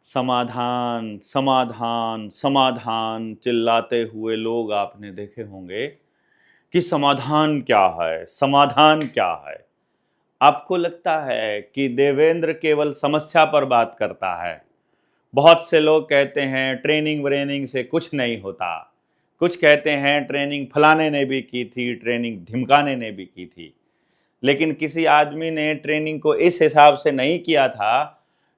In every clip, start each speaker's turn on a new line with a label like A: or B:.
A: समाधान समाधान समाधान चिल्लाते हुए लोग आपने देखे होंगे कि समाधान क्या है, समाधान क्या है। आपको लगता है कि देवेंद्र केवल समस्या पर बात करता है। बहुत से लोग कहते हैं ट्रेनिंग व्रेनिंग से कुछ नहीं होता, कुछ कहते हैं ट्रेनिंग फलाने ने भी की थी, ट्रेनिंग ढिमकाने ने भी की थी। लेकिन किसी आदमी ने ट्रेनिंग को इस हिसाब से नहीं किया था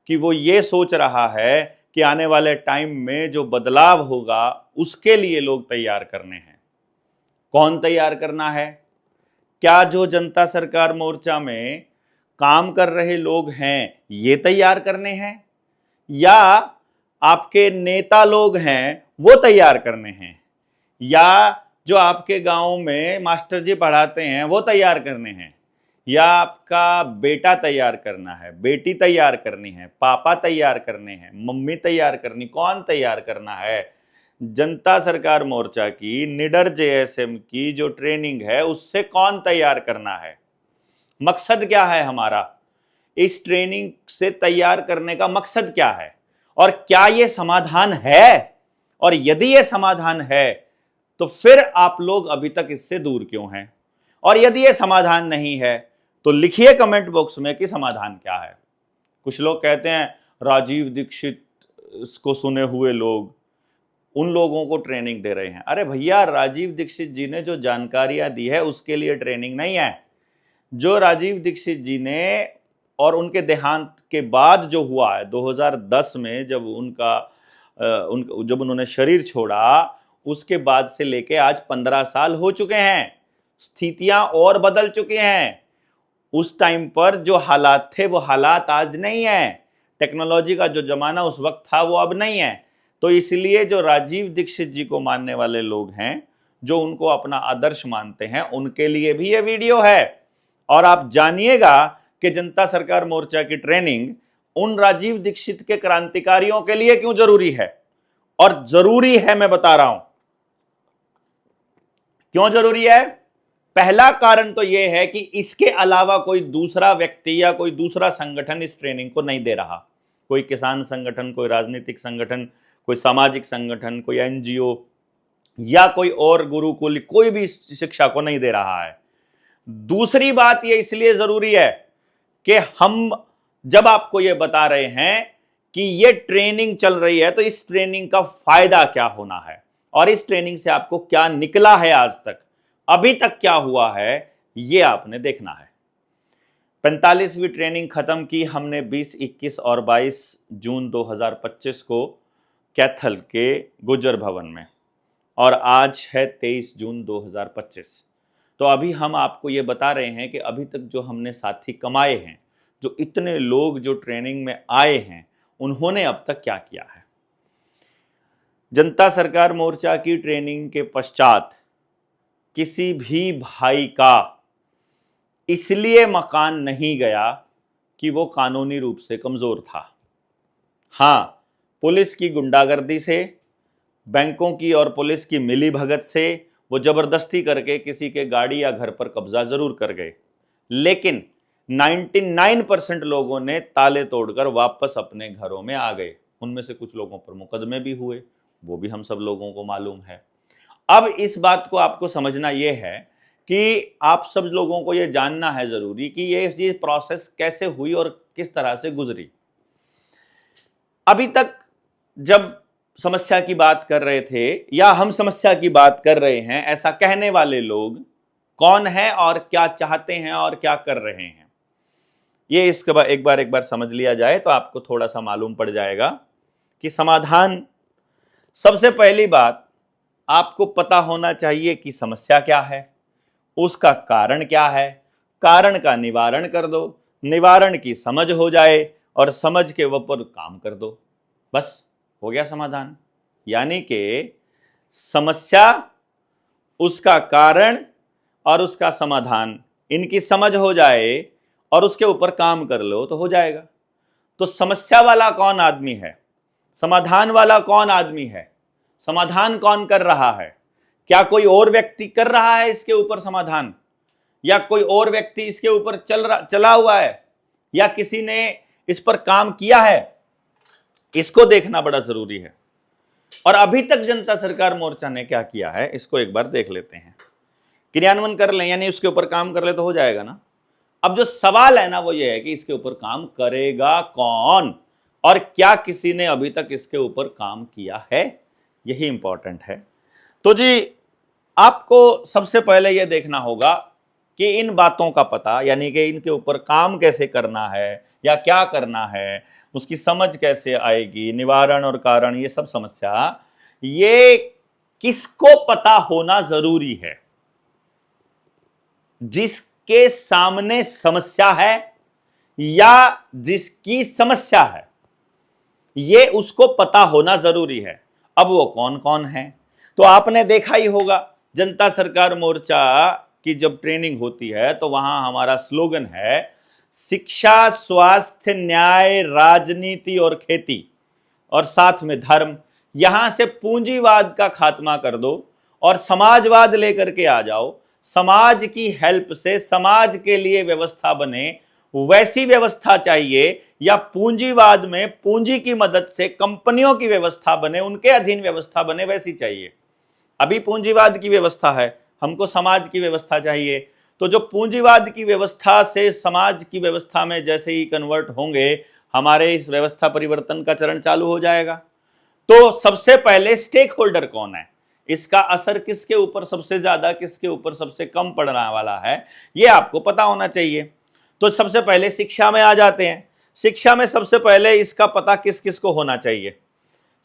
A: कि वो ये सोच रहा है कि आने वाले टाइम में जो बदलाव होगा उसके लिए लोग तैयार करने हैं। कौन तैयार करना है? क्या जो जनता सरकार मोर्चा में काम कर रहे लोग हैं ये तैयार करने हैं, या आपके नेता लोग हैं वो तैयार करने हैं, या जो आपके गांव में मास्टर जी पढ़ाते हैं वो तैयार करने हैं, या आपका बेटा तैयार करना है, बेटी तैयार करनी है, पापा तैयार करने हैं, मम्मी तैयार करनी? कौन तैयार करना है? जनता सरकार मोर्चा की निडर जेएसएम की जो ट्रेनिंग है उससे कौन तैयार करना है? मकसद क्या है हमारा? इस ट्रेनिंग से तैयार करने का मकसद क्या है? और क्या यह समाधान है? और यदि यह समाधान है तो फिर आप लोग अभी तक इससे दूर क्यों हैं? और यदि यह समाधान नहीं है तो लिखिए कमेंट बॉक्स में कि समाधान क्या है। कुछ लोग कहते हैं राजीव दीक्षित को सुने हुए लोग उन लोगों को ट्रेनिंग दे रहे हैं। अरे भैया, राजीव दीक्षित जी ने जो जानकारियां दी है उसके लिए ट्रेनिंग नहीं है। जो राजीव दीक्षित जी ने और उनके देहांत के बाद जो हुआ है 2010 में जब जब उन्होंने शरीर छोड़ा, उसके बाद से लेके आज 15 साल हो चुके हैं। स्थितियां और बदल चुकी हैं। उस टाइम पर जो हालात थे वो हालात आज नहीं है। टेक्नोलॉजी का जो जमाना उस वक्त था वो अब नहीं है। तो इसलिए जो राजीव दीक्षित जी को मानने वाले लोग हैं, जो उनको अपना आदर्श मानते हैं, उनके लिए भी ये वीडियो है। और आप जानिएगा कि जनता सरकार मोर्चा की ट्रेनिंग उन राजीव दीक्षित के क्रांतिकारियों के लिए क्यों जरूरी है। और जरूरी है, मैं बता रहा हूं क्यों जरूरी है। पहला कारण तो यह है कि इसके अलावा कोई दूसरा व्यक्ति या कोई दूसरा संगठन इस ट्रेनिंग को नहीं दे रहा। कोई किसान संगठन, कोई राजनीतिक संगठन, कोई सामाजिक संगठन, कोई एनजीओ या कोई और गुरुकुल कोई भी शिक्षा को नहीं दे रहा है। दूसरी बात यह इसलिए जरूरी है कि हम जब आपको यह बता रहे हैं कि यह ट्रेनिंग चल रही है तो इस ट्रेनिंग का फायदा क्या होना है और इस ट्रेनिंग से आपको क्या निकला है, आज तक अभी तक क्या हुआ है, यह आपने देखना है। 45वीं ट्रेनिंग खत्म की हमने 20, 21 और 22 जून 2025 को कैथल के गुजर भवन में, और आज है 23 जून 2025। तो अभी हम आपको ये बता रहे हैं कि अभी तक जो हमने साथी कमाए हैं, जो इतने लोग जो ट्रेनिंग में आए हैं, उन्होंने अब तक क्या किया है। जनता सरकार मोर्चा की ट्रेनिंग के पश्चात किसी भी भाई का इसलिए मकान नहीं गया कि वो कानूनी रूप से कमजोर था। हां, पुलिस की गुंडागर्दी से, बैंकों की और पुलिस की मिली भगत से वो जबरदस्ती करके किसी के गाड़ी या घर पर कब्जा जरूर कर गए, लेकिन 99% लोगों ने ताले तोड़कर वापस अपने घरों में आ गए। उनमें से कुछ लोगों पर मुकदमे भी हुए, वो भी हम सब लोगों को मालूम है। अब इस बात को आपको समझना यह है कि आप सब लोगों को यह जानना है जरूरी कि ये प्रोसेस कैसे हुई और किस तरह से गुजरी। अभी तक जब समस्या की बात कर रहे थे या हम समस्या की बात कर रहे हैं, ऐसा कहने वाले लोग कौन है और क्या चाहते हैं और क्या कर रहे हैं, ये इसके बाद एक बार समझ लिया जाए तो आपको थोड़ा सा मालूम पड़ जाएगा कि समाधान। सबसे पहली बात आपको पता होना चाहिए कि समस्या क्या है, उसका कारण क्या है। कारण का निवारण कर दो, निवारण की समझ हो जाए और समझ के ऊपर काम कर दो, बस हो गया समाधान। यानी कि समस्या, उसका कारण और उसका समाधान, इनकी समझ हो जाए और उसके ऊपर काम कर लो तो हो जाएगा। तो समस्या वाला कौन आदमी है, समाधान वाला कौन आदमी है, समाधान कौन कर रहा है? क्या कोई और व्यक्ति कर रहा है इसके ऊपर समाधान, या कोई और व्यक्ति इसके ऊपर चला हुआ है, या किसी ने इस पर काम किया है? इसको देखना बड़ा जरूरी है। और अभी तक जनता सरकार मोर्चा ने क्या किया है इसको एक बार देख लेते हैं, क्रियान्वयन कर लें, यानी उसके ऊपर काम कर ले तो हो जाएगा ना। अब जो सवाल है ना वो ये है कि इसके ऊपर काम करेगा कौन, और क्या किसी ने अभी तक इसके ऊपर काम किया है, यही इंपॉर्टेंट है। तो जी आपको सबसे पहले यह देखना होगा कि इन बातों का पता, यानी कि इनके ऊपर काम कैसे करना है या क्या करना है, उसकी समझ कैसे आएगी, निवारण और कारण, ये सब समस्या ये किसको पता होना जरूरी है। जिसके सामने समस्या है या जिसकी समस्या है, ये उसको पता होना जरूरी है। अब वो कौन कौन है, तो आपने देखा ही होगा जनता सरकार मोर्चा की जब ट्रेनिंग होती है तो वहां हमारा स्लोगन है शिक्षा, स्वास्थ्य, न्याय, राजनीति और खेती, और साथ में धर्म। यहां से पूंजीवाद का खात्मा कर दो और समाजवाद लेकर के आ जाओ। समाज की हेल्प से समाज के लिए व्यवस्था बने, वैसी व्यवस्था चाहिए, या पूंजीवाद में पूंजी की मदद से कंपनियों की व्यवस्था बने, उनके अधीन व्यवस्था बने, वैसी चाहिए। अभी पूंजीवाद की व्यवस्था है, हमको समाज की व्यवस्था चाहिए। तो जो पूंजीवाद की व्यवस्था से समाज की व्यवस्था में जैसे ही कन्वर्ट होंगे, हमारे इस व्यवस्था परिवर्तन का चरण चालू हो जाएगा। तो सबसे पहले स्टेक होल्डर कौन है, इसका असर किसके ऊपर सबसे ज्यादा, किसके ऊपर सबसे कम पड़ने वाला है, यह आपको पता होना चाहिए। तो सबसे पहले शिक्षा में आ जाते हैं। शिक्षा में सबसे पहले इसका पता किस किस को होना चाहिए।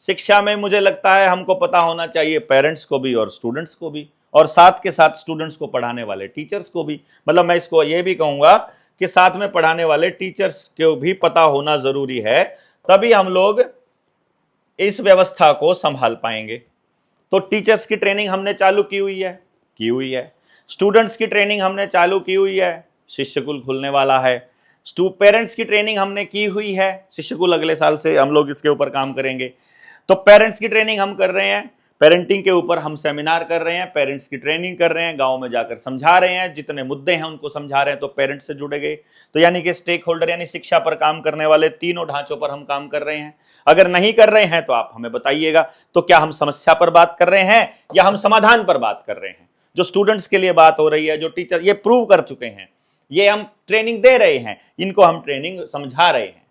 A: शिक्षा में मुझे लगता है हमको पता होना चाहिए पेरेंट्स को भी और स्टूडेंट्स को भी, और साथ के साथ स्टूडेंट्स को पढ़ाने वाले टीचर्स को भी। मतलब मैं इसको ये भी कहूंगा कि साथ में पढ़ाने वाले टीचर्स को भी पता होना जरूरी है, तभी हम लोग इस व्यवस्था को संभाल पाएंगे। तो टीचर्स की ट्रेनिंग हमने चालू की हुई है। स्टूडेंट्स की ट्रेनिंग हमने चालू की हुई है, शिष्यकुल खुलने वाला है। पेरेंट्स की ट्रेनिंग हमने की हुई है, शिष्यकुल अगले साल से हम लोग इसके ऊपर काम करेंगे। तो पेरेंट्स की ट्रेनिंग हम कर रहे हैं, पेरेंटिंग के ऊपर हम सेमिनार कर रहे हैं, पेरेंट्स की ट्रेनिंग कर रहे हैं, गांव में जाकर समझा रहे हैं, जितने मुद्दे हैं उनको समझा रहे हैं, तो पेरेंट्स से जुड़े गए। तो यानी कि स्टेक होल्डर यानी शिक्षा पर काम करने वाले तीनों ढांचों पर हम काम कर रहे हैं। अगर नहीं कर रहे हैं तो आप हमें बताइएगा। तो क्या हम समस्या पर बात कर रहे हैं या हम समाधान पर बात कर रहे हैं? जो स्टूडेंट्स के लिए बात हो रही है, जो टीचर ये प्रूव कर चुके हैं, ये हम ट्रेनिंग दे रहे हैं, इनको हम ट्रेनिंग समझा रहे हैं।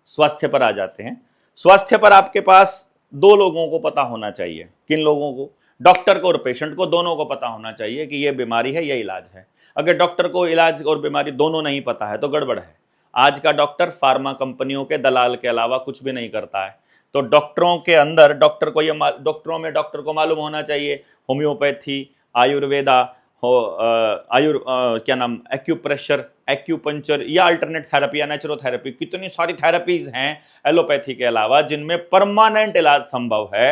A: स्वास्थ्य पर आ जाते हैं। स्वास्थ्य पर आपके पास दो लोगों को पता होना चाहिए। किन लोगों को? डॉक्टर को और पेशेंट को, दोनों को पता होना चाहिए कि ये बीमारी है, ये इलाज है। अगर डॉक्टर को इलाज और बीमारी दोनों नहीं पता है तो गड़बड़ है। आज का डॉक्टर फार्मा कंपनियों के दलाल के अलावा कुछ भी नहीं करता है। तो डॉक्टरों के अंदर डॉक्टरों में डॉक्टर को मालूम होना चाहिए होम्योपैथी, आयुर्वेदा, क्या नाम, एक्यूप्रेशर, एक्यूपंचर या अल्टरनेट थेरेपी या नेचुरोथेरेपी, कितनी सारी थेरेपीज हैं एलोपैथी के अलावा जिनमें परमानेंट इलाज संभव है।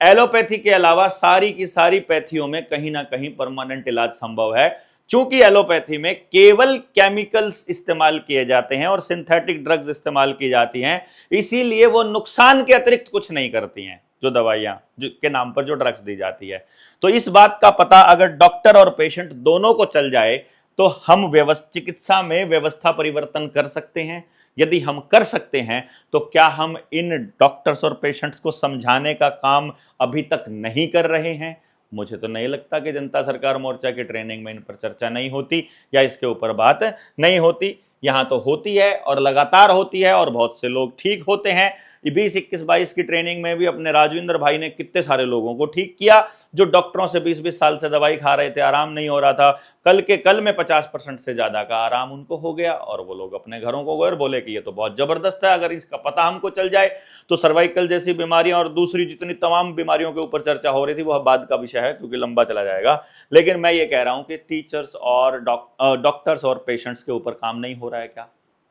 A: एलोपैथी के अलावा सारी की सारी पैथियों में कहीं ना कहीं परमानेंट इलाज संभव है। चूंकि एलोपैथी में केवल केमिकल्स इस्तेमाल किए जाते हैं और सिंथेटिक ड्रग्स इस्तेमाल की जाती हैं, इसीलिए वो नुकसान के अतिरिक्त कुछ नहीं करती हैं, जो दवाइयां के नाम पर जो ड्रग्स दी जाती है। तो इस बात का पता अगर डॉक्टर और पेशेंट दोनों को चल जाए तो हम चिकित्सा में व्यवस्था परिवर्तन कर सकते हैं। यदि हम कर सकते हैं तो क्या हम इन डॉक्टर्स और पेशेंट्स को समझाने का काम अभी तक नहीं कर रहे हैं? मुझे तो नहीं लगता कि जनता सरकार मोर्चा की ट्रेनिंग में इन पर चर्चा नहीं होती या इसके ऊपर बात नहीं होती। यहाँ तो होती है और लगातार होती है, और बहुत से लोग ठीक होते हैं। 20, 21, 22 की ट्रेनिंग में भी अपने राजविंदर भाई ने कितने सारे लोगों को ठीक किया जो डॉक्टरों से 20-20 साल से दवाई खा रहे थे, आराम नहीं हो रहा था। कल में 50% से ज्यादा का आराम उनको हो गया और वो लोग अपने घरों को गए और बोले कि ये तो बहुत जबरदस्त है। अगर इसका पता हमको चल जाए तो सर्वाइकल जैसी बीमारियां और दूसरी जितनी तमाम बीमारियों के ऊपर चर्चा हो रही थी वो बाद का विषय है क्योंकि लंबा चला जाएगा। लेकिन मैं ये कह रहा हूं कि टीचर्स और डॉक्टर्स और पेशेंट्स के ऊपर काम नहीं हो रहा है क्या?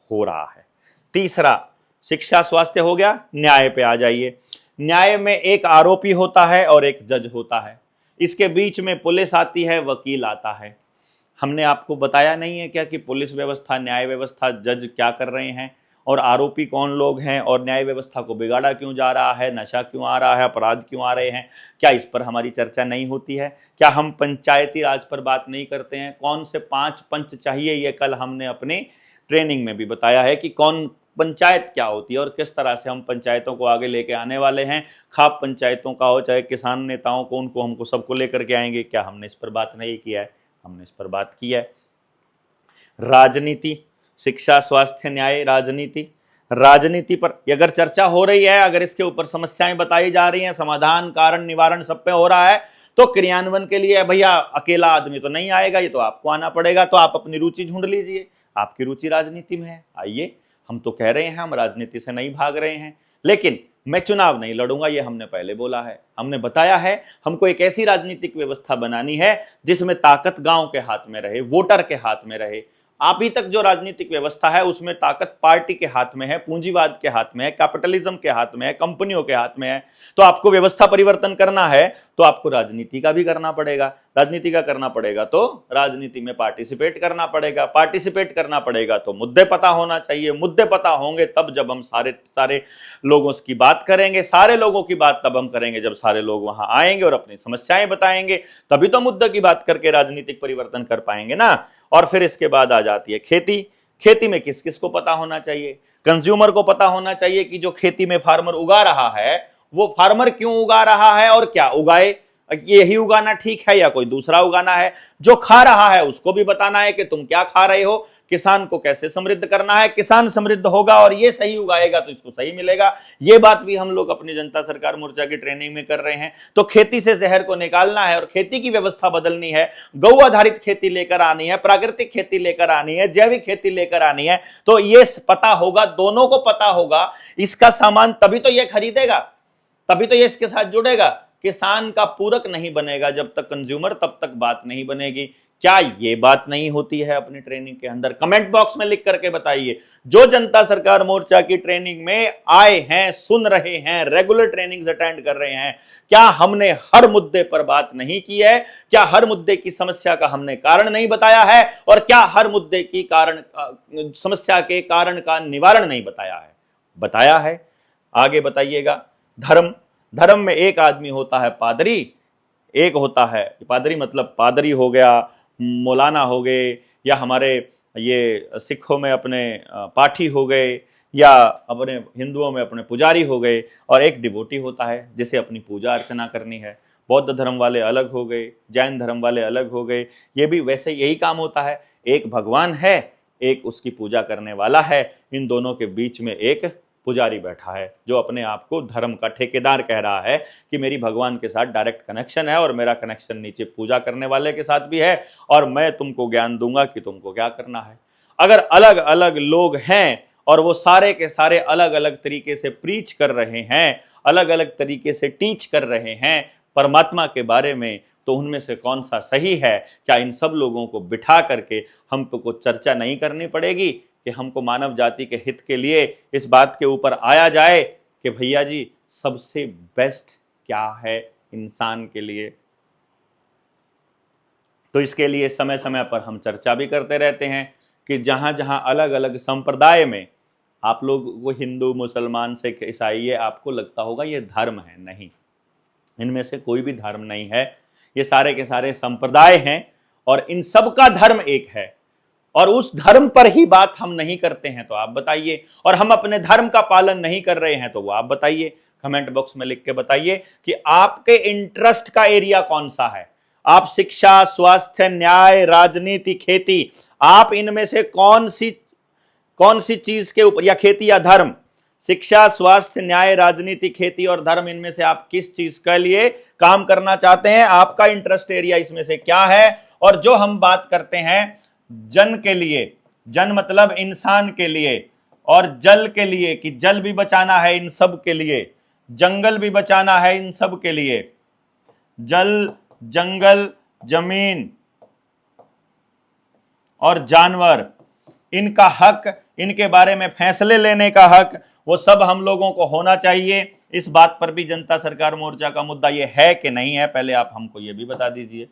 A: हो रहा है। तीसरा, शिक्षा स्वास्थ्य हो गया, न्याय पे आ जाइए। न्याय में एक आरोपी होता है और एक जज होता है। इसके बीच में पुलिस आती है, वकील आता है। हमने आपको बताया नहीं है क्या कि पुलिस व्यवस्था, न्याय व्यवस्था, जज क्या कर रहे हैं और आरोपी कौन लोग हैं और न्याय व्यवस्था को बिगाड़ा क्यों जा रहा है, नशा क्यों आ रहा है, अपराध क्यों आ रहे हैं? क्या इस पर हमारी चर्चा नहीं होती है? क्या हम पंचायती राज पर बात नहीं करते हैं? कौन से 5 पंच चाहिए, ये कल हमने अपने ट्रेनिंग में भी बताया है कि कौन पंचायत क्या होती है और किस तरह से हम पंचायतों को आगे लेके आने वाले हैं। खाप पंचायतों का हो चाहे किसान नेताओं को, उनको हमको सबको लेकर के आएंगे। क्या हमने इस पर बात नहीं किया है? हमने इस पर बात की है। राजनीति, शिक्षा, स्वास्थ्य, न्याय, राजनीति। राजनीति पर अगर चर्चा हो रही है, अगर इसके ऊपर समस्याएं बताई जा रही हैं, समाधान, कारण, निवारण सब पे हो रहा है, तो क्रियान्वयन के लिए भैया अकेला आदमी तो नहीं आएगा, ये तो आपको आना पड़ेगा। तो आप अपनी रुचि ढूंढ लीजिए, आपकी रुचि राजनीति में है, आइए। हम तो कह रहे हैं हम राजनीति से नहीं भाग रहे हैं, लेकिन मैं चुनाव नहीं लड़ूंगा, ये हमने पहले बोला है। हमने बताया है हमको एक ऐसी राजनीतिक व्यवस्था बनानी है जिसमें ताकत गांव के हाथ में रहे, वोटर के हाथ में रहे। अभी तक जो राजनीतिक व्यवस्था है उसमें ताकत पार्टी के हाथ में है, पूंजीवाद के हाथ में है, कैपिटलिज्म के हाथ में है, कंपनियों के हाथ में है। तो आपको व्यवस्था परिवर्तन करना है तो आपको राजनीति का भी करना पड़ेगा। राजनीति का करना पड़ेगा तो राजनीति में पार्टिसिपेट करना पड़ेगा। पार्टिसिपेट करना पड़ेगा तो मुद्दे पता होना चाहिए। मुद्दे पता होंगे तब जब हम सारे लोगों की बात करेंगे। सारे लोगों की बात तब हम करेंगे जब सारे लोग वहां आएंगे और अपनी समस्याएं बताएंगे, तभी तो मुद्दे की बात करके राजनीतिक परिवर्तन कर पाएंगे ना। और फिर इसके बाद आ जाती है खेती। खेती में किस किस को पता होना चाहिए? कंज्यूमर को पता होना चाहिए कि जो खेती में फार्मर उगा रहा है वो फार्मर क्यों उगा रहा है और क्या उगाए, यही उगाना ठीक है या कोई दूसरा उगाना है। जो खा रहा है उसको भी बताना है कि तुम क्या खा रहे हो। किसान को कैसे समृद्ध करना है, किसान समृद्ध होगा और ये सही उगाएगा तो इसको सही मिलेगा। ये बात भी हम लोग अपनी जनता सरकार मोर्चा की ट्रेनिंग में कर रहे हैं। तो खेती से जहर को निकालना है और खेती की व्यवस्था बदलनी है। गौ आधारित खेती लेकर आनी है, प्राकृतिक खेती लेकर आनी है, जैविक खेती लेकर आनी है। तो ये पता होगा, दोनों को पता होगा इसका सामान, तभी तो ये खरीदेगा, तभी तो ये इसके साथ जुड़ेगा। किसान का पूरक नहीं बनेगा जब तक कंज्यूमर, तब तक बात नहीं बनेगी। क्या ये बात नहीं होती है अपनी ट्रेनिंग के अंदर? कमेंट बॉक्स में लिख करके बताइए। जो जनता सरकार मोर्चा की ट्रेनिंग में आए हैं, सुन रहे हैं, रेगुलर ट्रेनिंग्स अटेंड कर रहे हैं, क्या हमने हर मुद्दे पर बात नहीं की है? क्या हर मुद्दे की समस्या का हमने कारण नहीं बताया है? और क्या हर मुद्दे की कारण, समस्या के कारण का निवारण नहीं बताया है? बताया है। आगे बताइएगा। धर्म। धर्म में एक आदमी होता है पादरी, एक होता है, पादरी मतलब पादरी हो गया, मौलाना हो गए, या हमारे ये सिखों में अपने पाठी हो गए, या अपने हिंदुओं में अपने पुजारी हो गए, और एक डिवोटी होता है जिसे अपनी पूजा अर्चना करनी है। बौद्ध धर्म वाले अलग हो गए, जैन धर्म वाले अलग हो गए। ये भी वैसे यही काम होता है। एक भगवान है, एक उसकी पूजा करने वाला है, इन दोनों के बीच में एक पुजारी बैठा है जो अपने आप को धर्म का ठेकेदार कह रहा है कि मेरी भगवान के साथ डायरेक्ट कनेक्शन है और मेरा कनेक्शन नीचे पूजा करने वाले के साथ भी है, और मैं तुमको ज्ञान दूंगा कि तुमको क्या करना है। अगर अलग अलग लोग हैं और वो सारे के सारे अलग अलग तरीके से प्रीच कर रहे हैं, अलग अलग तरीके से टीच कर रहे हैं परमात्मा के बारे में, तो उनमें से कौन सा सही है? क्या इन सब लोगों को बिठा करके हमको कुछ चर्चा नहीं करनी पड़ेगी कि हमको मानव जाति के हित के लिए इस बात के ऊपर आया जाए कि भैया जी सबसे बेस्ट क्या है इंसान के लिए? तो इसके लिए समय समय पर हम चर्चा भी करते रहते हैं कि जहां जहां अलग अलग संप्रदाय में आप लोग, वो हिंदू, मुसलमान, सिख, ईसाई, ये आपको लगता होगा ये धर्म है, नहीं, इनमें से कोई भी धर्म नहीं है। ये सारे के सारे संप्रदाय हैं और इन सब का धर्म एक है, और उस धर्म पर ही बात हम नहीं करते हैं तो आप बताइए। और हम अपने धर्म का पालन नहीं कर रहे हैं तो वो आप बताइए। कमेंट बॉक्स में लिख के बताइए कि आपके इंटरेस्ट का एरिया कौन सा है। आप शिक्षा, स्वास्थ्य, न्याय, राजनीति, खेती, आप इनमें से कौन सी चीज के ऊपर, या खेती या धर्म, शिक्षा, स्वास्थ्य, न्याय, राजनीति, खेती और धर्म, इनमें से आप किस चीज के लिए काम करना चाहते हैं? आपका इंटरेस्ट एरिया इसमें से क्या है? और जो हम बात करते हैं जन के लिए, जन मतलब इंसान के लिए, और जल के लिए कि जल भी बचाना है इन सब के लिए, जंगल भी बचाना है इन सब के लिए, जल, जंगल, जमीन और जानवर, इनका हक, इनके बारे में फैसले लेने का हक, वो सब हम लोगों को होना चाहिए। इस बात पर भी जनता सरकार मोर्चा का मुद्दा ये है कि नहीं है, पहले आप हमको ये भी बता दीजिए।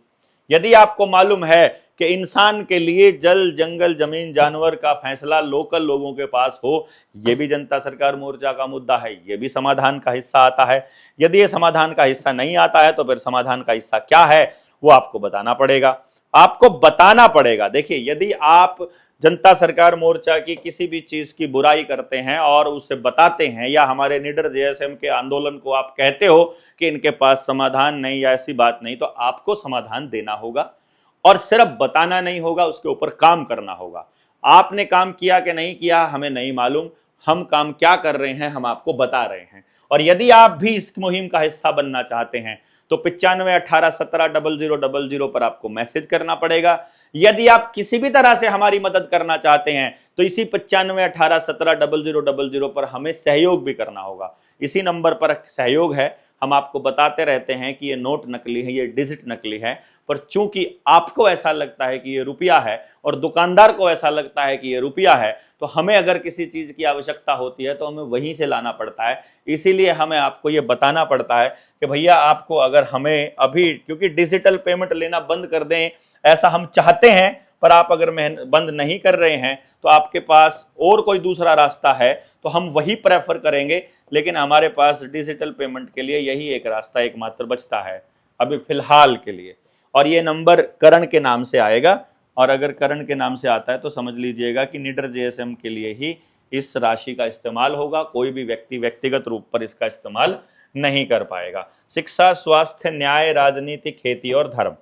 A: यदि आपको मालूम है कि इंसान के लिए जल, जंगल, जमीन, जानवर का फैसला लोकल लोगों के पास हो, यह भी जनता सरकार मोर्चा का मुद्दा है, यह भी समाधान का हिस्सा आता है। यदि ये समाधान का हिस्सा नहीं आता है तो फिर समाधान का हिस्सा क्या है वो आपको बताना पड़ेगा। आपको बताना पड़ेगा। देखिए, यदि आप जनता सरकार मोर्चा की किसी भी चीज की बुराई करते हैं और उसे बताते हैं, या हमारे निडर जेएसएम के आंदोलन को आप कहते हो कि इनके पास समाधान नहीं या ऐसी बात नहीं, तो आपको समाधान देना होगा और सिर्फ बताना नहीं होगा, उसके ऊपर काम करना होगा। आपने काम किया कि नहीं किया हमें नहीं मालूम, हम काम क्या कर रहे हैं हम आपको बता रहे हैं। और यदि आप भी इस मुहिम का हिस्सा बनना चाहते हैं तो 9518170000 पर आपको मैसेज करना पड़ेगा। यदि आप किसी भी तरह से हमारी मदद करना चाहते हैं तो इसी 9518170000 पर हमें सहयोग भी करना होगा। इसी नंबर पर सहयोग है। हम आपको बताते रहते हैं कि ये नोट नकली है, ये डिजिट नकली है, पर चूंकि आपको ऐसा लगता है कि ये रुपया है और दुकानदार को ऐसा लगता है कि ये रुपया है, तो हमें अगर किसी चीज की आवश्यकता होती है तो हमें वहीं से लाना पड़ता है। इसीलिए हमें आपको ये बताना पड़ता है कि भैया आपको अगर हमें अभी, क्योंकि डिजिटल पेमेंट लेना बंद कर दें ऐसा हम चाहते हैं, पर आप अगर बंद नहीं कर रहे हैं तो आपके पास और कोई दूसरा रास्ता है तो हम वही प्रेफर करेंगे, लेकिन हमारे पास डिजिटल पेमेंट के लिए यही एक रास्ता एकमात्र बचता है अभी फिलहाल के लिए। और ये नंबर करण के नाम से आएगा, और अगर करण के नाम से आता है तो समझ लीजिएगा कि निडर जेएसएम के लिए ही इस राशि का इस्तेमाल होगा, कोई भी व्यक्ति व्यक्तिगत रूप पर इसका इस्तेमाल नहीं कर पाएगा। शिक्षा, स्वास्थ्य, न्याय, राजनीति, खेती और धर्म।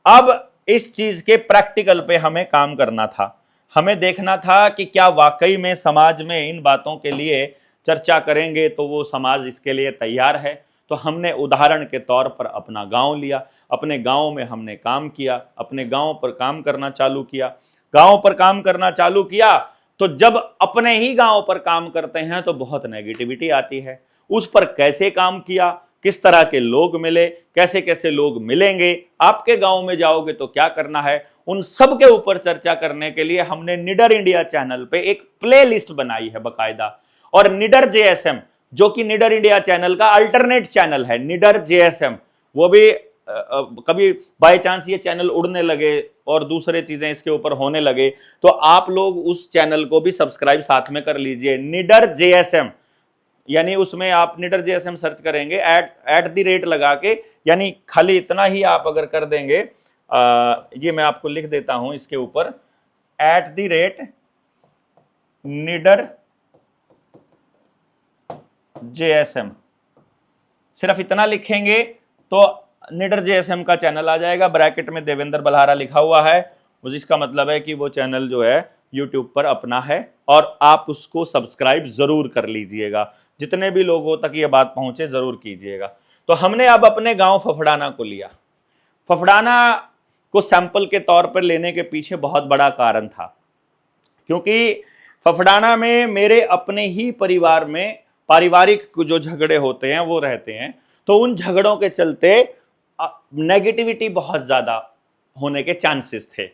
A: अब इस चीज के प्रैक्टिकल पे हमें काम करना था। हमें देखना था कि क्या वाकई में समाज में इन बातों के लिए चर्चा करेंगे तो वो समाज इसके लिए तैयार है। तो हमने उदाहरण के तौर पर अपना गांव लिया, अपने गांव में हमने काम किया, अपने गांव पर काम करना चालू किया। गांव पर काम करना चालू किया तो जब अपने ही गांव पर काम करते हैं तो बहुत नेगेटिविटी आती है। उस पर कैसे काम किया, किस तरह के लोग मिले, कैसे कैसे लोग मिलेंगे, आपके गांव में जाओगे तो क्या करना है, उन सब के ऊपर चर्चा करने के लिए हमने निडर इंडिया चैनल पे एक प्लेलिस्ट बनाई है बकायदा। और निडर जेएसएम, जो कि निडर इंडिया चैनल का अल्टरनेट चैनल है, निडर जेएसएम, वो भी कभी बाय चांस ये चैनल उड़ने लगे और दूसरे चीजें इसके ऊपर होने लगे तो आप लोग उस चैनल को भी सब्सक्राइब साथ में कर लीजिए, निडर जेएसएम। यानी उसमें आप निडर जेएसएम सर्च करेंगे @ लगा के, यानी खाली इतना ही आप अगर कर देंगे, ये मैं आपको लिख देता हूं इसके ऊपर, @ निडर जेएसएम, सिर्फ इतना लिखेंगे तो निडर जेएसएम का चैनल आ जाएगा। ब्रैकेट में देवेंद्र बल्हारा लिखा हुआ है, जिसका मतलब है कि वो चैनल जो है यूट्यूब पर अपना है और आप उसको सब्सक्राइब जरूर कर लीजिएगा। जितने भी लोगों तक ये बात पहुंचे जरूर कीजिएगा। तो हमने अब अपने गांव फफड़ाना को लिया। फफड़ाना को सैंपल के तौर पर लेने के पीछे बहुत बड़ा कारण था, क्योंकि फफड़ाना में मेरे अपने ही परिवार में पारिवारिक जो झगड़े होते हैं वो रहते हैं, तो उन झगड़ों के चलते नेगेटिविटी बहुत ज्यादा होने के चांसेस थे।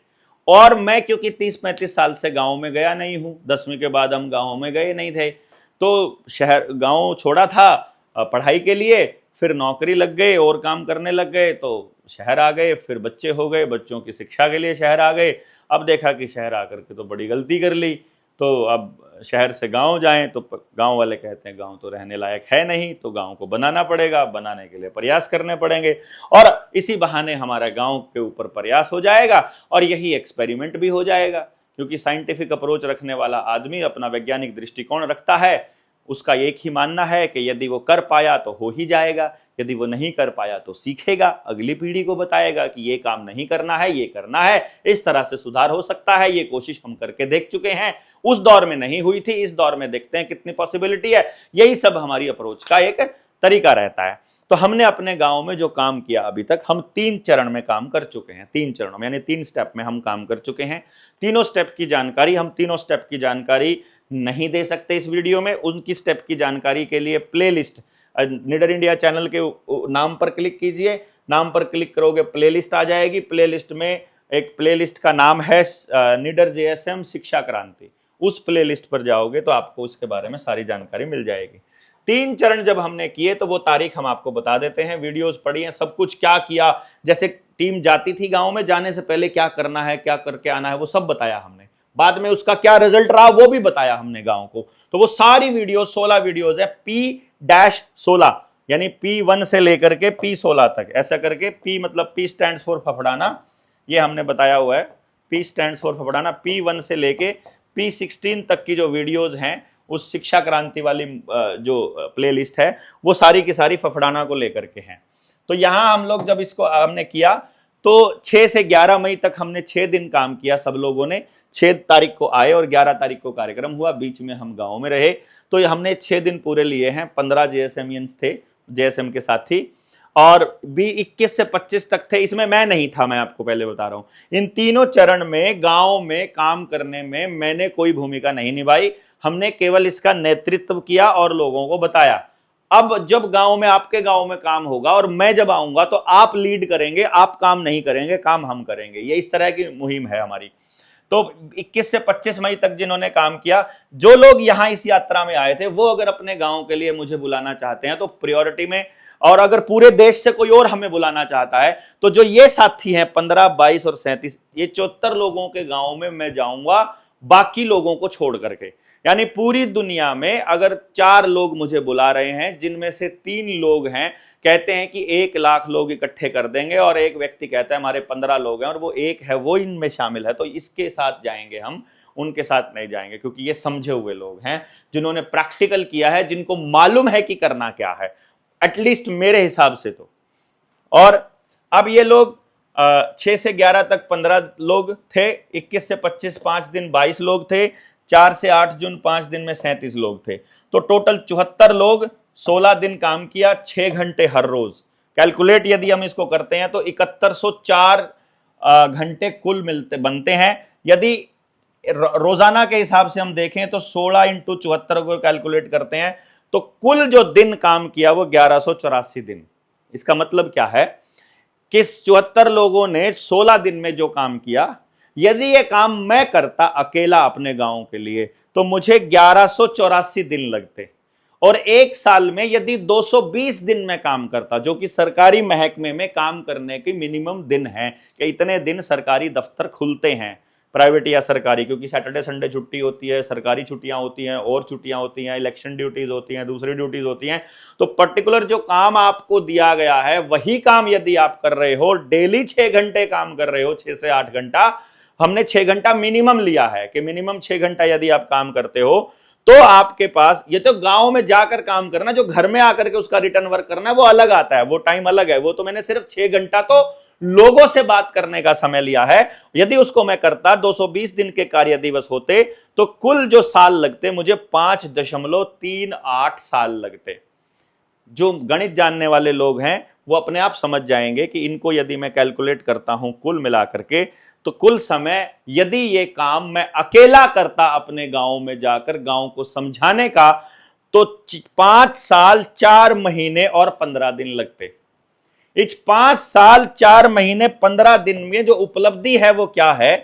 A: और मैं क्योंकि 30-35 साल से गांव में गया नहीं हूं, 10वीं के बाद हम गांव में गए नहीं थे, तो शहर गांव छोड़ा था पढ़ाई के लिए, फिर नौकरी लग गए और काम करने लग गए तो शहर आ गए, फिर बच्चे हो गए, बच्चों की शिक्षा के लिए शहर आ गए। अब देखा कि शहर आकर के तो बड़ी गलती कर ली, तो अब शहर से गांव जाएं तो गांव वाले कहते हैं गांव तो रहने लायक है नहीं, तो गांव को बनाना पड़ेगा, बनाने के लिए प्रयास करने पड़ेंगे, और इसी बहाने हमारा गांव के ऊपर प्रयास हो जाएगा और यही एक्सपेरिमेंट भी हो जाएगा। क्योंकि साइंटिफिक अप्रोच रखने वाला आदमी अपना वैज्ञानिक दृष्टिकोण रखता है, उसका एक ही मानना है कि यदि वो कर पाया तो हो ही जाएगा, यदि वो नहीं कर पाया तो सीखेगा, अगली पीढ़ी को बताएगा कि ये काम नहीं करना है, ये करना है, इस तरह से सुधार हो सकता है। ये कोशिश हम करके देख चुके हैं, उस दौर में नहीं हुई थी, इस दौर में देखते हैं कितनी पॉसिबिलिटी है। यही सब हमारी अप्रोच का एक तरीका रहता है। तो हमने अपने गांव में जो काम किया अभी तक, हम 3 चरण में काम कर चुके हैं, 3 चरणों में, यानी 3 स्टेप में हम काम कर चुके हैं। तीनों स्टेप की जानकारी, हम तीनों स्टेप की जानकारी नहीं दे सकते इस वीडियो में। उनकी स्टेप की जानकारी के लिए प्लेलिस्ट, निडर इंडिया चैनल के नाम पर क्लिक कीजिए, नाम पर क्लिक करोगे प्लेलिस्ट आ जाएगी। प्लेलिस्ट में एक प्लेलिस्ट का नाम है निडर जेएसएम शिक्षा क्रांति, उस प्लेलिस्ट पर जाओगे तो आपको उसके बारे में सारी जानकारी मिल जाएगी। 3 चरण जब हमने किए तो वो तारीख हम आपको बता देते हैं, वीडियोस पढ़ी हैं, सब कुछ क्या किया, जैसे टीम जाती थी गांव में, जाने से पहले क्या करना है, क्या करके आना है, वो सब बताया हमने। बाद में उसका क्या रिजल्ट रहा वो भी बताया हमने गांव को। तो वो सारी वीडियो 16 वीडियोस है, P-16, यानी P1 से लेकर के P16 तक, ऐसा करके, P मतलब P स्टैंड्स फॉर फफड़ाना, ये हमने बताया हुआ है। P stands for Phaphrana. P1 से लेके P16 तक की जो वीडियोज हैं उस शिक्षा क्रांति वाली जो प्लेलिस्ट है वो सारी की सारी फफड़ाना को लेकर के हैं। तो यहाँ हम लोग जब इसको हमने किया तो 6 से 11 मई तक हमने 6 दिन काम किया सब लोगों ने। 6 तारीख को आए और 11 तारीख को कार्यक्रम हुआ, बीच में हम गांव में रहे। तो हमने 6 दिन पूरे लिए हैं। 15 JSMians थे, JSM के साथी, और भी 21 से 25 तक थे। इसमें मैं नहीं था, मैं आपको पहले बता रहा हूं। इन तीनों चरण में गांव में काम करने में मैंने कोई भूमिका नहीं निभाई। हमने केवल इसका नेतृत्व किया और लोगों को बताया। अब जब गांव में, आपके गांव में काम होगा और मैं जब आऊंगा तो आप लीड करेंगे, आप काम नहीं करेंगे, काम हम करेंगे। ये इस तरह की मुहिम है हमारी। तो 21 से 25 मई तक जिन्होंने काम किया, जो लोग यहां इस यात्रा में आए थे, वो अगर अपने गांव के लिए मुझे बुलाना चाहते हैं तो प्रायोरिटी में, और अगर पूरे देश से कोई और हमें बुलाना चाहता है तो जो ये साथी हैं 15, 22 और 37, ये 74 लोगों के गांव में मैं जाऊंगा, बाकी लोगों को छोड़ करके। यानी पूरी दुनिया में अगर 4 लोग मुझे बुला रहे हैं, जिनमें से 3 लोग हैं कहते हैं कि 1 लाख लोग इकट्ठे कर देंगे, और एक व्यक्ति कहता है हमारे 15 लोग हैं और वो एक है, वो इनमें शामिल है, तो इसके साथ जाएंगे हम, उनके साथ नहीं जाएंगे। क्योंकि ये समझे हुए लोग हैं, जिन्होंने प्रैक्टिकल किया है, जिनको मालूम है कि करना क्या है, एटलीस्ट मेरे हिसाब से तो। और अब ये लोग 6 से 11 तक 15 लोग थे, 21 से 25 5 दिन 22 लोग थे, 4 से 8 जून 5 दिन में 37 लोग थे। तो टोटल 74 लोग, 16 दिन काम किया, 6 घंटे हर रोज। कैलकुलेट यदि हम इसको करते हैं तो 7104 घंटे कुल बनते हैं। यदि रोजाना के हिसाब से हम देखें तो 16 × 74 को कैलकुलेट करते हैं तो कुल जो दिन काम किया वो 1184 दिन। इसका मतलब क्या है कि 74 लोगों ने 16 दिन में जो काम किया, यदि ये काम मैं करता अकेला अपने गांव के लिए तो मुझे 1184 दिन लगते। और एक साल में यदि 220 दिन में काम करता, जो कि सरकारी महकमे में काम करने की मिनिमम दिन है कि इतने दिन सरकारी दफ्तर खुलते हैं, प्राइवेट या सरकारी, क्योंकि सैटरडे संडे छुट्टी होती है, सरकारी छुट्टियां होती हैं, और छुट्टियां होती हैं, इलेक्शन ड्यूटीज होती हैं, दूसरी ड्यूटीज होती हैं। तो पर्टिकुलर जो काम आपको दिया गया है वही काम यदि आप कर रहे हो, डेली 6 घंटे काम कर रहे हो, 6 से 8 घंटा, हमने 6 घंटा मिनिमम लिया है कि मिनिमम 6 घंटा यदि आप काम करते हो तो आपके पास, ये तो गांव में जाकर काम करना, जो घर में आकर के उसका रिटर्न वर्क करना है वो अलग आता है, वो टाइम अलग है। वो तो मैंने सिर्फ 6 घंटा तो लोगों से बात करने का समय लिया है। यदि उसको मैं करता, 220 दिन के कार्य दिवस होते तो कुल जो साल लगते मुझे 5.38 साल लगते। जो गणित जानने वाले लोग हैं वो अपने आप समझ जाएंगे कि इनको यदि मैं कैलकुलेट करता हूं कुल मिलाकर के, तो कुल समय यदि ये काम मैं अकेला करता अपने गांव में जाकर गांव को समझाने का, तो 5 साल 4 महीने और 15 दिन लगते। इस 5 साल 4 महीने 15 दिन में जो उपलब्धि है वो क्या है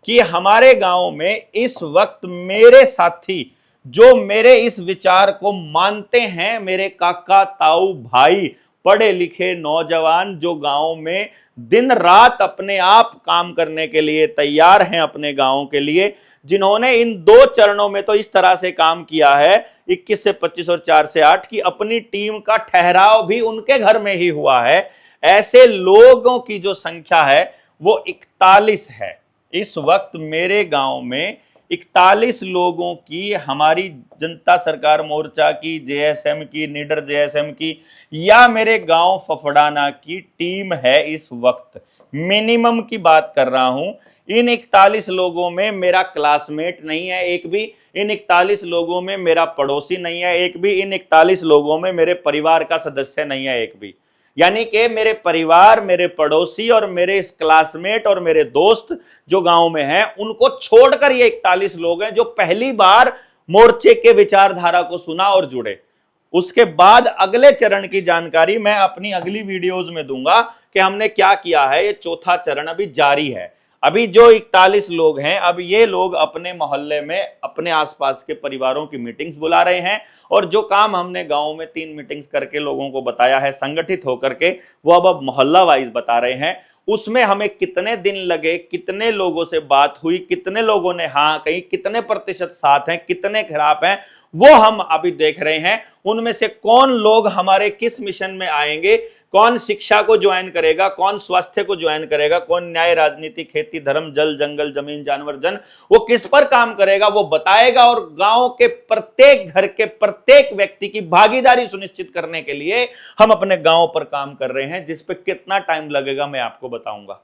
A: कि हमारे गांव में इस वक्त मेरे साथी जो मेरे इस विचार को मानते हैं, मेरे काका ताऊ भाई, पढ़े लिखे नौजवान जो गांव में दिन रात अपने आप काम करने के लिए तैयार हैं अपने गांव के लिए, जिन्होंने इन 2 चरणों में तो इस तरह से काम किया है 21 से 25 और 4 से 8 की अपनी टीम का ठहराव भी उनके घर में ही हुआ है। ऐसे लोगों की जो संख्या है वो 41 है। इस वक्त मेरे गांव में 41 लोगों की, हमारी जनता सरकार मोर्चा की, JSM की, निडर JSM की, या मेरे गांव फफड़ाना की टीम है इस वक्त। मिनिमम की बात कर रहा हूं। इन 41 लोगों में मेरा क्लासमेट नहीं है एक भी, इन 41 लोगों में मेरा पड़ोसी नहीं है एक भी, इन 41 लोगों में मेरे परिवार का सदस्य नहीं है एक भी। यानी कि मेरे परिवार, मेरे पड़ोसी और मेरे क्लासमेट और मेरे दोस्त जो गांव में हैं, उनको छोड़कर ये 41 लोग हैं जो पहली बार मोर्चे के विचारधारा को सुना और जुड़े। उसके बाद अगले चरण की जानकारी मैं अपनी अगली वीडियोस में दूंगा कि हमने क्या किया है। ये चौथा चरण अभी जारी है। अभी जो 41 लोग हैं, अब ये लोग अपने मोहल्ले में अपने आसपास के परिवारों की मीटिंग्स बुला रहे हैं, और जो काम हमने गांव में 3 मीटिंग्स करके लोगों को बताया है संगठित होकर के, वो अब मोहल्ला वाइज बता रहे हैं। उसमें हमें कितने दिन लगे, कितने लोगों से बात हुई, कितने लोगों ने हाँ कही, कितने प्रतिशत साथ हैं, कितने खिलाफ हैं, वो हम अभी देख रहे हैं। उनमें से कौन लोग हमारे किस मिशन में आएंगे, कौन शिक्षा को ज्वाइन करेगा, कौन स्वास्थ्य को ज्वाइन करेगा, कौन न्याय, राजनीति, खेती, धर्म, जल, जंगल, जमीन, जानवर, जन, वो किस पर काम करेगा वो बताएगा। और गांव के प्रत्येक घर के प्रत्येक व्यक्ति की भागीदारी सुनिश्चित करने के लिए हम अपने गांव पर काम कर रहे हैं, जिस पे कितना टाइम लगेगा मैं आपको बताऊंगा।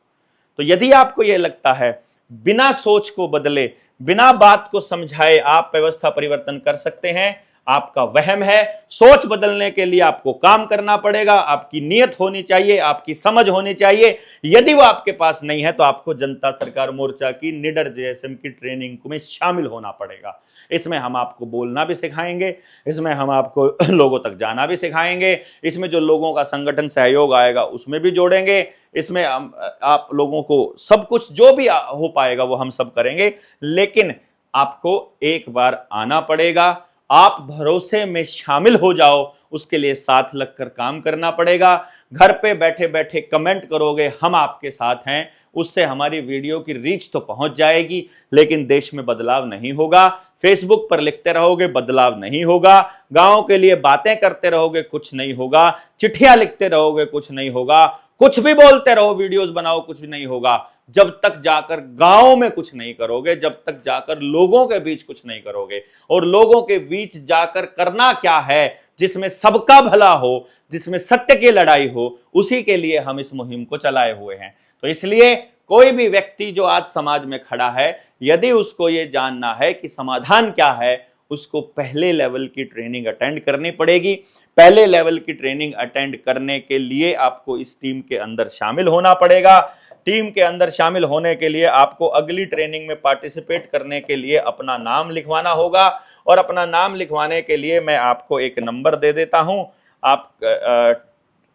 A: तो यदि आपको यह लगता है बिना सोच को बदले, बिना बात को समझाए आप व्यवस्था परिवर्तन कर सकते हैं, आपका वहम है। सोच बदलने के लिए आपको काम करना पड़ेगा, आपकी नीयत होनी चाहिए, आपकी समझ होनी चाहिए। यदि वो आपके पास नहीं है तो आपको जनता सरकार मोर्चा की निडर जेएसएम की ट्रेनिंग में शामिल होना पड़ेगा। इसमें हम आपको बोलना भी सिखाएंगे, इसमें हम आपको लोगों तक जाना भी सिखाएंगे, इसमें जो लोगों का संगठन सहयोग आएगा उसमें भी जोड़ेंगे, इसमें आप लोगों को सब कुछ जो भी हो पाएगा वो हम सब करेंगे। लेकिन आपको एक बार आना पड़ेगा, आप भरोसे में शामिल हो जाओ, उसके लिए साथ लगकर काम करना पड़ेगा। घर पे बैठे बैठे कमेंट करोगे हम आपके साथ हैं, उससे हमारी वीडियो की रीच तो पहुंच जाएगी, लेकिन देश में बदलाव नहीं होगा। फेसबुक पर लिखते रहोगे, बदलाव नहीं होगा। गांव के लिए बातें करते रहोगे, कुछ नहीं होगा। चिट्ठियां लिखते रहोगे, कुछ नहीं होगा। कुछ भी बोलते रहो, वीडियोस बनाओ, कुछ नहीं होगा। जब तक जाकर गांव में कुछ नहीं करोगे, जब तक जाकर लोगों के बीच कुछ नहीं करोगे। और लोगों के बीच जाकर करना क्या है, जिसमें सबका भला हो, जिसमें सत्य की लड़ाई हो, उसी के लिए हम इस मुहिम को चलाए हुए हैं। तो इसलिए कोई भी व्यक्ति जो आज समाज में खड़ा है, यदि उसको ये जानना है कि समाधान क्या है, उसको पहले लेवल की ट्रेनिंग अटेंड करनी पड़ेगी। पहले लेवल की ट्रेनिंग अटेंड करने के लिए आपको इस टीम के अंदर शामिल होना पड़ेगा। टीम के अंदर शामिल होने के लिए आपको अगली ट्रेनिंग में पार्टिसिपेट करने के लिए अपना नाम लिखवाना होगा। और अपना नाम लिखवाने के लिए मैं आपको एक नंबर दे देता हूं। आप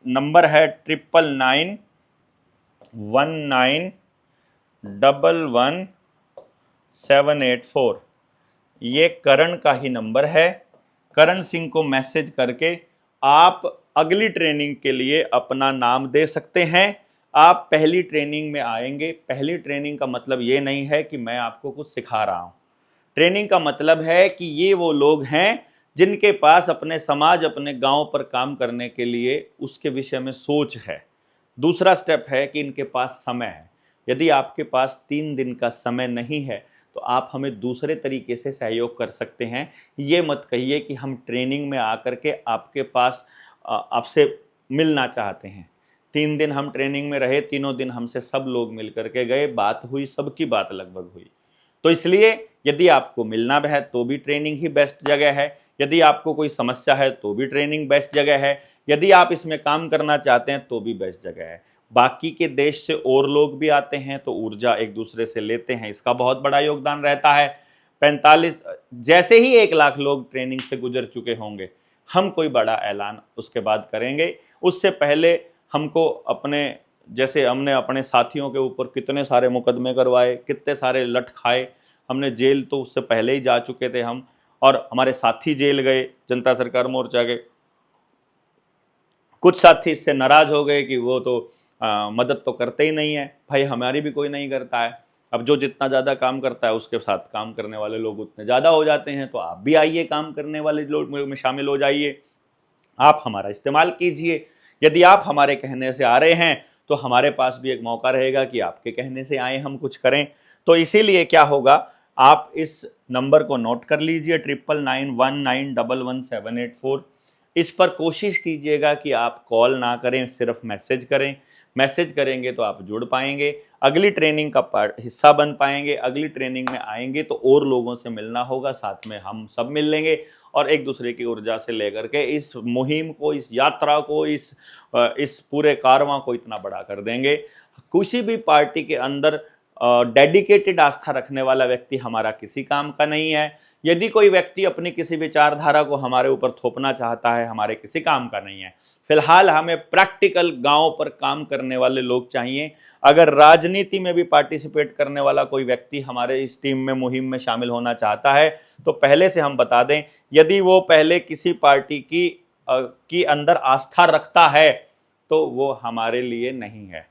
A: नंबर है 9919111784। ये करण का ही नंबर है। करण सिंह को मैसेज करके आप अगली ट्रेनिंग के लिए अपना नाम दे सकते हैं। आप पहली ट्रेनिंग में आएंगे। पहली ट्रेनिंग का मतलब ये नहीं है कि मैं आपको कुछ सिखा रहा हूं। ट्रेनिंग का मतलब है कि ये वो लोग हैं जिनके पास अपने समाज, अपने गांव पर काम करने के लिए उसके विषय में सोच है। दूसरा स्टेप है कि इनके पास समय है। यदि आपके पास 3 दिन का समय नहीं है तो आप हमें दूसरे तरीके से सहयोग कर सकते हैं। ये मत कहिए कि हम ट्रेनिंग में आकर के आपके पास आपसे मिलना चाहते हैं। 3 दिन हम ट्रेनिंग में रहे, तीनों दिन हमसे सब लोग मिल करके गए, बात हुई, सबकी बात लगभग हुई। तो इसलिए यदि आपको मिलना है तो भी ट्रेनिंग ही बेस्ट जगह है। यदि आपको कोई समस्या है तो भी ट्रेनिंग बेस्ट जगह है। यदि आप इसमें काम करना चाहते हैं तो भी बेस्ट जगह है। बाकी के देश से और लोग भी आते हैं तो ऊर्जा एक दूसरे से लेते हैं, इसका बहुत बड़ा योगदान रहता है। 45 जैसे ही 1 लाख लोग ट्रेनिंग से गुजर चुके होंगे, हम कोई बड़ा ऐलान उसके बाद करेंगे। उससे पहले हमको अपने, जैसे हमने अपने साथियों के ऊपर कितने सारे मुकदमे करवाए, कितने सारे लठ खाए, हमने जेल तो उससे पहले ही जा चुके थे हम, और हमारे साथी जेल गए जनता सरकार मोर्चा के। कुछ साथी इससे नाराज हो गए कि वो तो मदद तो करते ही नहीं है। भाई हमारी भी कोई नहीं करता है। अब जो जितना ज़्यादा काम करता है उसके साथ काम करने वाले लोग उतने ज़्यादा हो जाते हैं। तो आप भी आइए, काम करने वाले लोग में शामिल हो जाइए, आप हमारा इस्तेमाल कीजिए। यदि आप हमारे कहने से आ रहे हैं तो हमारे पास भी एक मौका रहेगा कि आपके कहने से आए हम कुछ करें। तो इसीलिए क्या होगा, आप इस नंबर को नोट कर लीजिए, 9991911784। इस पर कोशिश कीजिएगा कि आप कॉल ना करें, सिर्फ मैसेज करें। मैसेज करेंगे तो आप जुड़ पाएंगे, अगली ट्रेनिंग का हिस्सा बन पाएंगे। अगली ट्रेनिंग में आएंगे तो और लोगों से मिलना होगा, साथ में हम सब मिल लेंगे और एक दूसरे की ऊर्जा से लेकर के इस मुहिम को, इस यात्रा को, इस पूरे कारवां को इतना बड़ा कर देंगे। किसी भी पार्टी के अंदर डेडिकेटेड आस्था रखने वाला व्यक्ति हमारा किसी काम का नहीं है। यदि कोई व्यक्ति अपनी किसी विचारधारा को हमारे ऊपर थोपना चाहता है, हमारे किसी काम का नहीं है। फिलहाल हमें प्रैक्टिकल गांव पर काम करने वाले लोग चाहिए। अगर राजनीति में भी पार्टिसिपेट करने वाला कोई व्यक्ति हमारे इस टीम में, मुहिम में शामिल होना चाहता है तो पहले से हम बता दें, यदि वो पहले किसी पार्टी की अंदर आस्था रखता है तो वो हमारे लिए नहीं है।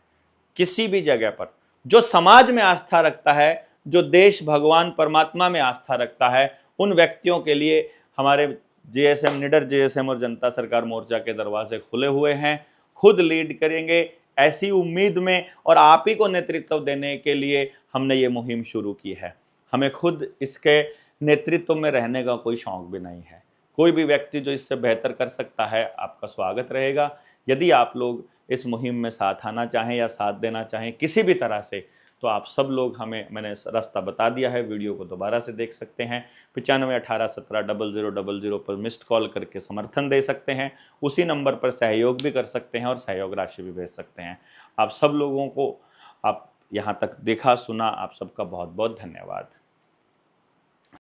A: किसी भी जगह पर जो समाज में आस्था रखता है, जो देश, भगवान, परमात्मा में आस्था रखता है, उन व्यक्तियों के लिए हमारे जेएसएम, निडर जेएसएम और जनता सरकार मोर्चा के दरवाजे खुले हुए हैं। खुद लीड करेंगे, ऐसी उम्मीद में, और आप ही को नेतृत्व देने के लिए हमने ये मुहिम शुरू की है। हमें खुद इसके नेतृत्व में रहने का कोई शौक भी नहीं है। कोई भी व्यक्ति जो इससे बेहतर कर सकता है, आपका स्वागत रहेगा। यदि आप लोग इस मुहिम में साथ आना चाहें या साथ देना चाहें किसी भी तरह से, तो आप सब लोग हमें, मैंने रास्ता बता दिया है, वीडियो को दोबारा से देख सकते हैं। 9518170000 पर मिस्ड कॉल करके समर्थन दे सकते हैं। उसी नंबर पर सहयोग भी कर सकते हैं और सहयोग राशि भी भेज सकते हैं। आप सब लोगों को, आप यहाँ तक देखा सुना, आप सबका बहुत बहुत धन्यवाद।